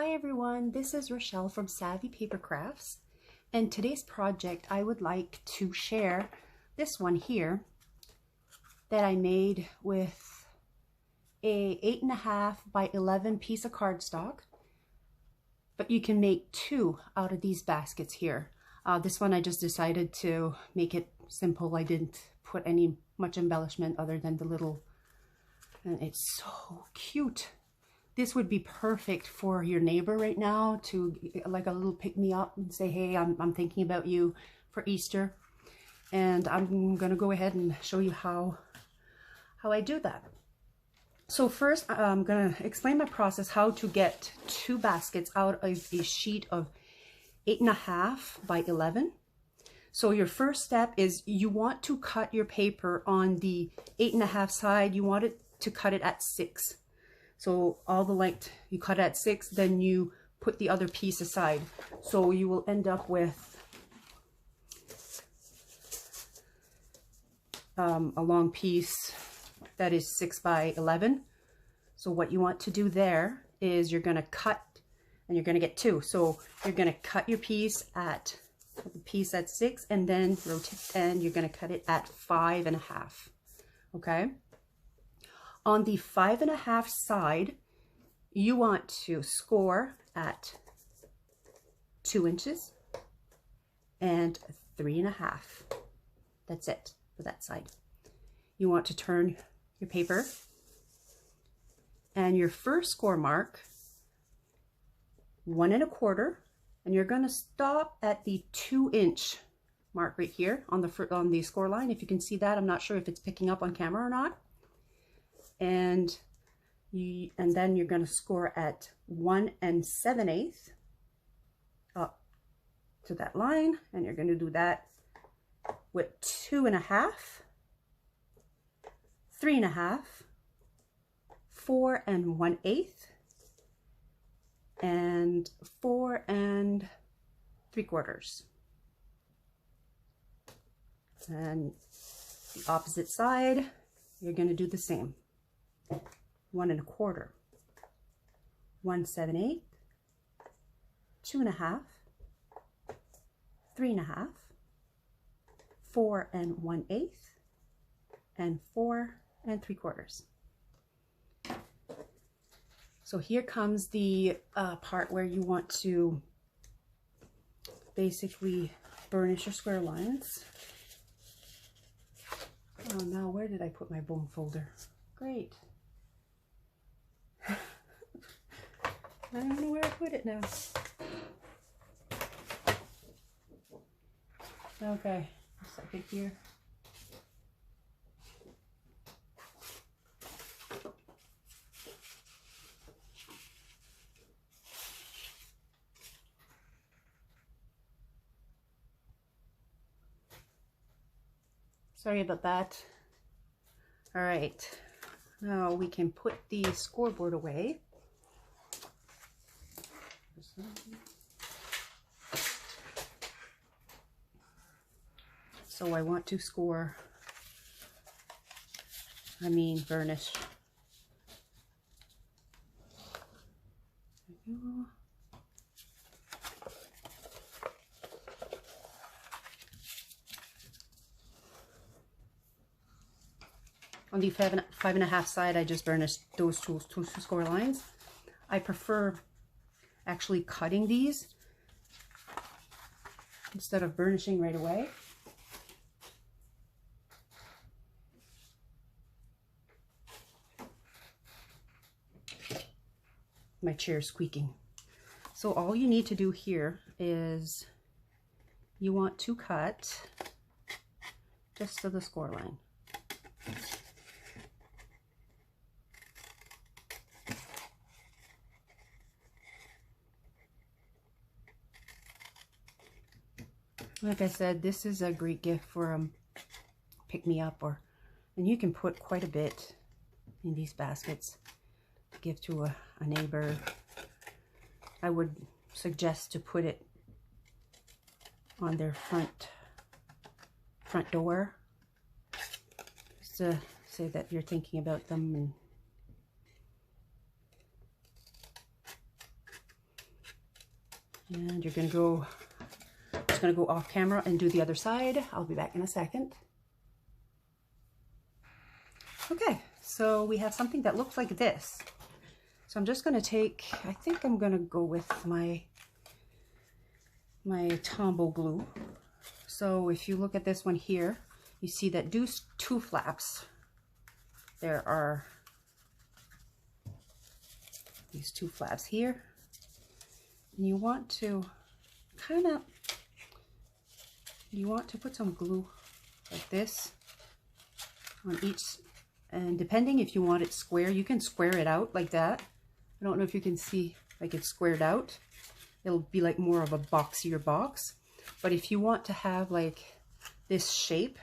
Hi everyone, this is Rachelle from Savvy Paper Crafts, and today's project I would like to share this one here that I made with a 8.5 by 11 piece of cardstock, but you can make 2 out of these baskets here. This one I just decided to make it simple. I didn't put any much embellishment other than the little, and it's so cute. This would be perfect for your neighbor right now to like a little pick-me-up and say, hey, I'm thinking about you for Easter. And I'm gonna go ahead and show you how I do that. So first, I'm gonna explain my process, how to get 2 baskets out of a sheet of 8.5 by 11. So your first step is you want to cut your paper on the 8.5 side. You want it to cut it at 6. So all the length, you cut at 6, then you put the other piece aside. So you will end up with a long piece that is 6 by 11. So what you want to do there is you're gonna cut, and you're gonna get 2. So you're gonna cut your piece at 6, and then rotate, and you're gonna cut it at 5.5, okay? On the 5.5 side, you want to score at 2 inches and 3.5. That's it for that side. You want to turn your paper, and your first score mark, 1.25, and you're going to stop at the 2-inch mark right here on the score line. If you can see that, I'm not sure if it's picking up on camera or not. And then you're going to score at 1 7/8 up to that line, and you're going to do that with 2.5, 3.5, 4 1/8, and 4 3/4. And the opposite side, you're going to do the same. 1.25, 1 7/8, 2.5, 3.5, 4 1/8, and 4 3/4. So here comes the part where you want to basically burnish your square lines. Oh, now where did I put my bone folder? Great. I don't know where I put it now. Okay, a second here. Sorry about that. All right, now we can put the scoreboard away. So I want to burnish. On the 5.5 side, I just burnished those two score lines. I prefer actually cutting these instead of burnishing right away. My chair is squeaking. So all you need to do here is you want to cut just to the score line. Like I said, this is a great gift for pick-me-up, and you can put quite a bit in these baskets to give to a neighbor. I would suggest to put it on their front door, just to say that you're thinking about them. And And you're gonna go, just gonna go off camera and do the other side. I'll be back in a second. Okay, so we have something that looks like this. So I'm just gonna take, I think I'm gonna go with my Tombow glue. So if you look at this one here, you see that these two flaps, there are these two flaps here, and you want to put some glue like this on each, and depending if you want it square, you can square it out like that. I don't know if you can see, like, it's squared out. It'll be like more of a boxier box. But if you want to have like this shape,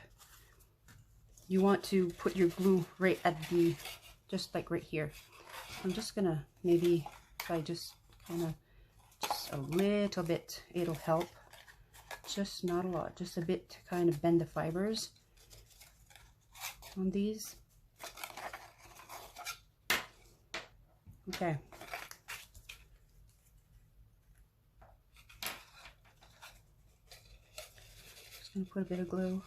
you want to put your glue right at the, just like right here. I'm just gonna, maybe if I just kind of, just a little bit, it'll help. Just not a lot, just a bit to kind of bend the fibers on these. Okay. Just gonna put a bit of glue.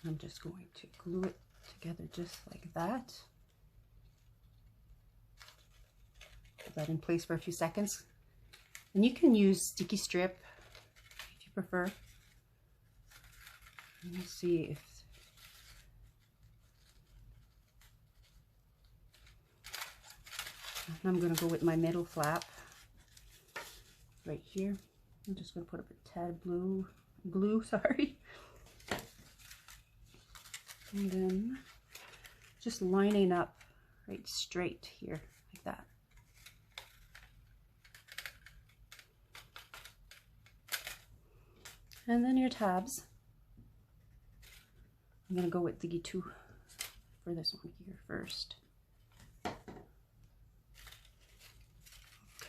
I'm just going to glue it together just like that. Put that in place for a few seconds. And you can use sticky strip if you prefer. Let me see if, I'm going to go with my middle flap right here. I'm just going to put up a tad glue, sorry. And then just lining up right straight here like that. And then your tabs. I'm going to go with the two for this one here first.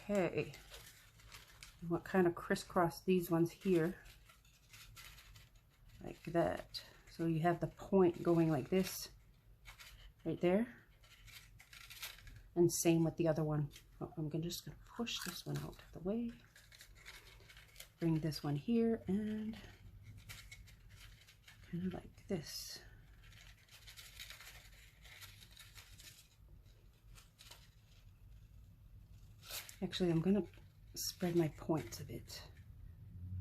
Okay. What kind of crisscross these ones here like that. So you have the point going like this right there, and same with the other one. Oh, I'm just gonna push this one out of the way, bring this one here, and kind of like this. Actually, I'm gonna spread my points a bit.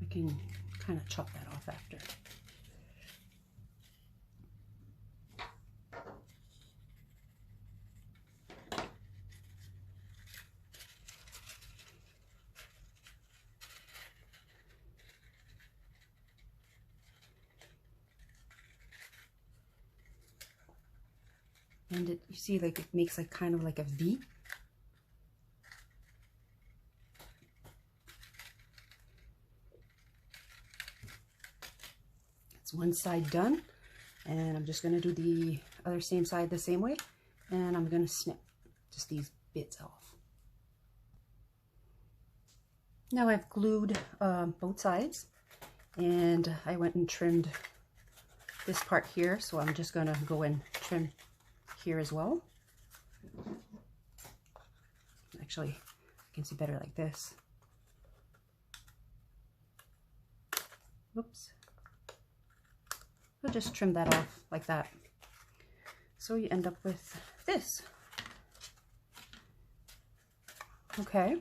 I can kind of chop that off after. And you see, like, it makes like kind of like a V. It's one side done, and I'm just going to do the other same side the same way, and I'm going to snip just these bits off. Now I've glued both sides, and I went and trimmed this part here, so I'm just going to go and trim here as well. Actually, I can see better like this. Oops. I'll just trim that off like that. So you end up with this. Okay.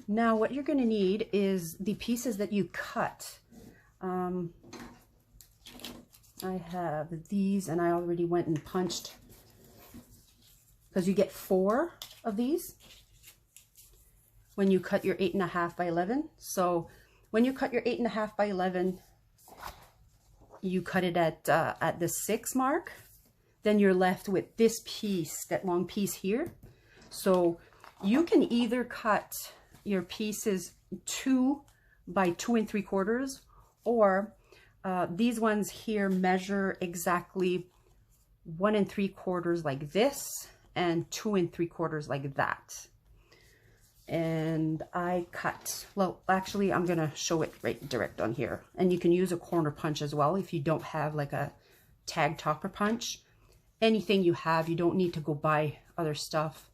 Now what you're going to need is the pieces that you cut. I have these, and I already went and punched, because you get 4 of these when you cut your 8.5 by 11. So when you cut your 8.5 by 11, you cut it at the 6 mark. Then you're left with this piece, that long piece here. So you can either cut your pieces 2 by 2 3/4, or these ones here measure exactly 1 3/4 like this, and 2 3/4 like that. And I cut, well, actually I'm gonna show it right direct on here, and you can use a corner punch as well if you don't have like a tag topper punch. Anything you have, you don't need to go buy other stuff,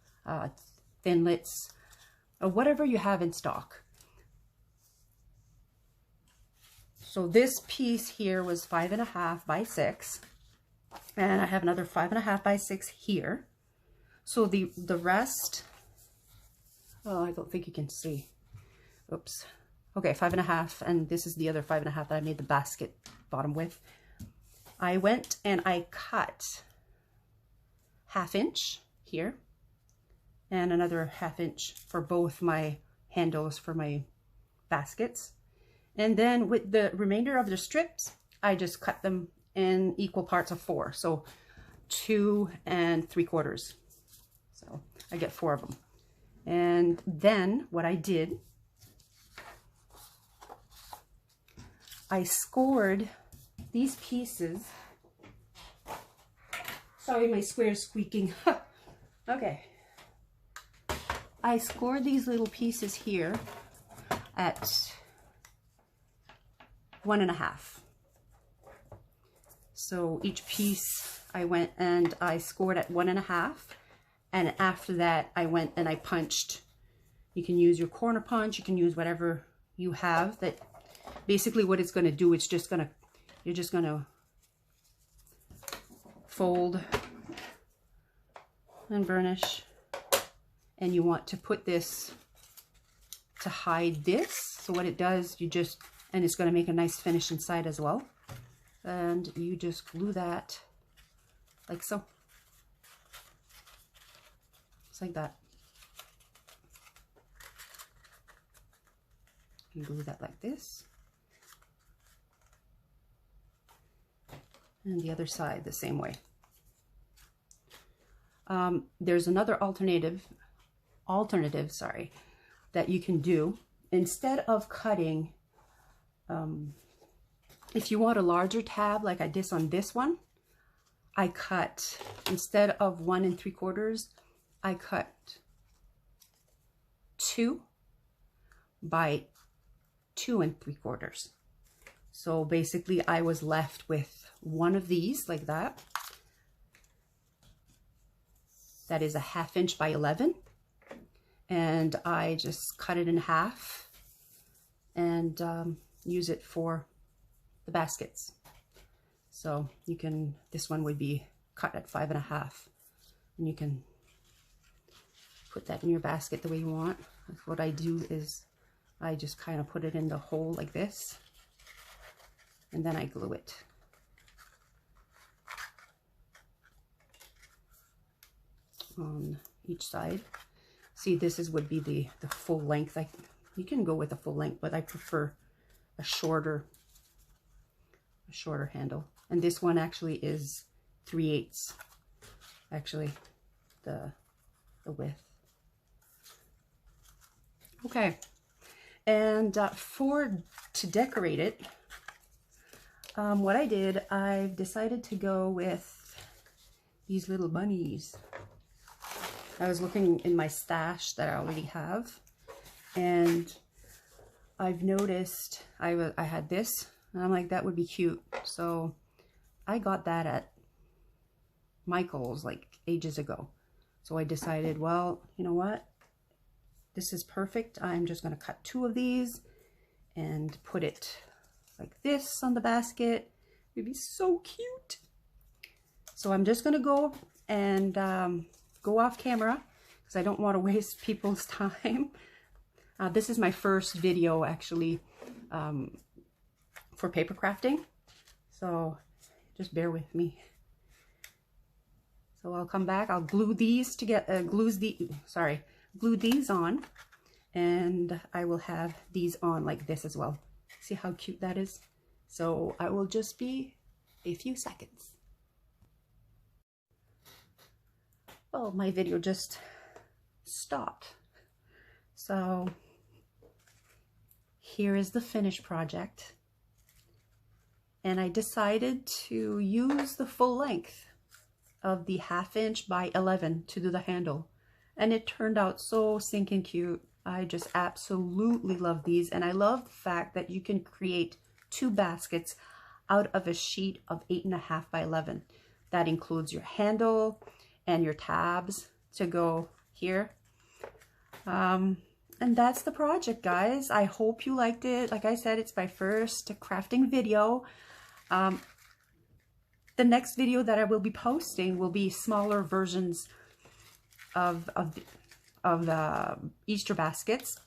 thinlits, or whatever you have in stock. So this piece here was 5.5 by 6, and I have another 5.5 by 6 here. So the rest, oh, I don't think you can see. Oops. Okay, 5.5, and this is the other 5.5 that I made the basket bottom with. I went and I cut 1/2 inch here and another 1/2 inch for both my handles for my baskets. And then with the remainder of the strips, I just cut them in equal parts of 4. So 2 3/4. So I get 4 of them. And then what I did, I scored these pieces. Sorry, my square is squeaking. Okay. I scored these little pieces here at 1.5. So each piece I went and I scored at 1.5, and after that I went and I punched. You can use your corner punch, you can use whatever you have. That basically what it's going to do, you're just going to fold and burnish, and you want to put this to hide this. So what it does, and it's going to make a nice finish inside as well. And you just glue that like so. Just like that. You glue that like this. And the other side the same way. There's another alternative, that you can do. Instead of cutting, if you want a larger tab like I did on this one, I cut, instead of 1 3/4, I cut 2 by 2 3/4. So basically I was left with one of these like that. That is a 1/2 inch by 11. And I just cut it in half and use it for the baskets. So you can, this one would be cut at 5.5, and you can put that in your basket the way you want. What I do is I just kind of put it in the hole like this, and then I glue it. On each side. See, would be the full length. You can go with a full length, but I prefer a shorter handle. And this one actually is 3/8, actually, the width. Okay, and to decorate it, what I did, I've decided to go with these little bunnies. I was looking in my stash that I already have, and I've noticed I had this, and I'm like, that would be cute. So I got that at Michael's like ages ago. So I decided, well, you know what? This is perfect. I'm just going to cut 2 of these and put it like this on the basket. It'd be so cute. So I'm just going to go and go off camera because I don't want to waste people's time. This is my first video actually for paper crafting, so just bear with me. So I'll come back, I'll glue these together, glue these on, and I will have these on like this as well. See how cute that is? So I will just be a few seconds. Oh, my video just stopped. So here is the finished project. And I decided to use the full length of the 1/2 inch by 11 to do the handle. And it turned out so stinking cute. I just absolutely love these. And I love the fact that you can create 2 baskets out of a sheet of 8.5 by 11. That includes your handle and your tabs to go here. And that's the project, guys. I hope you liked it. Like I said, it's my first crafting video. The next video that I will be posting will be smaller versions of the Easter baskets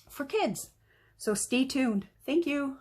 for kids. So stay tuned. Thank you.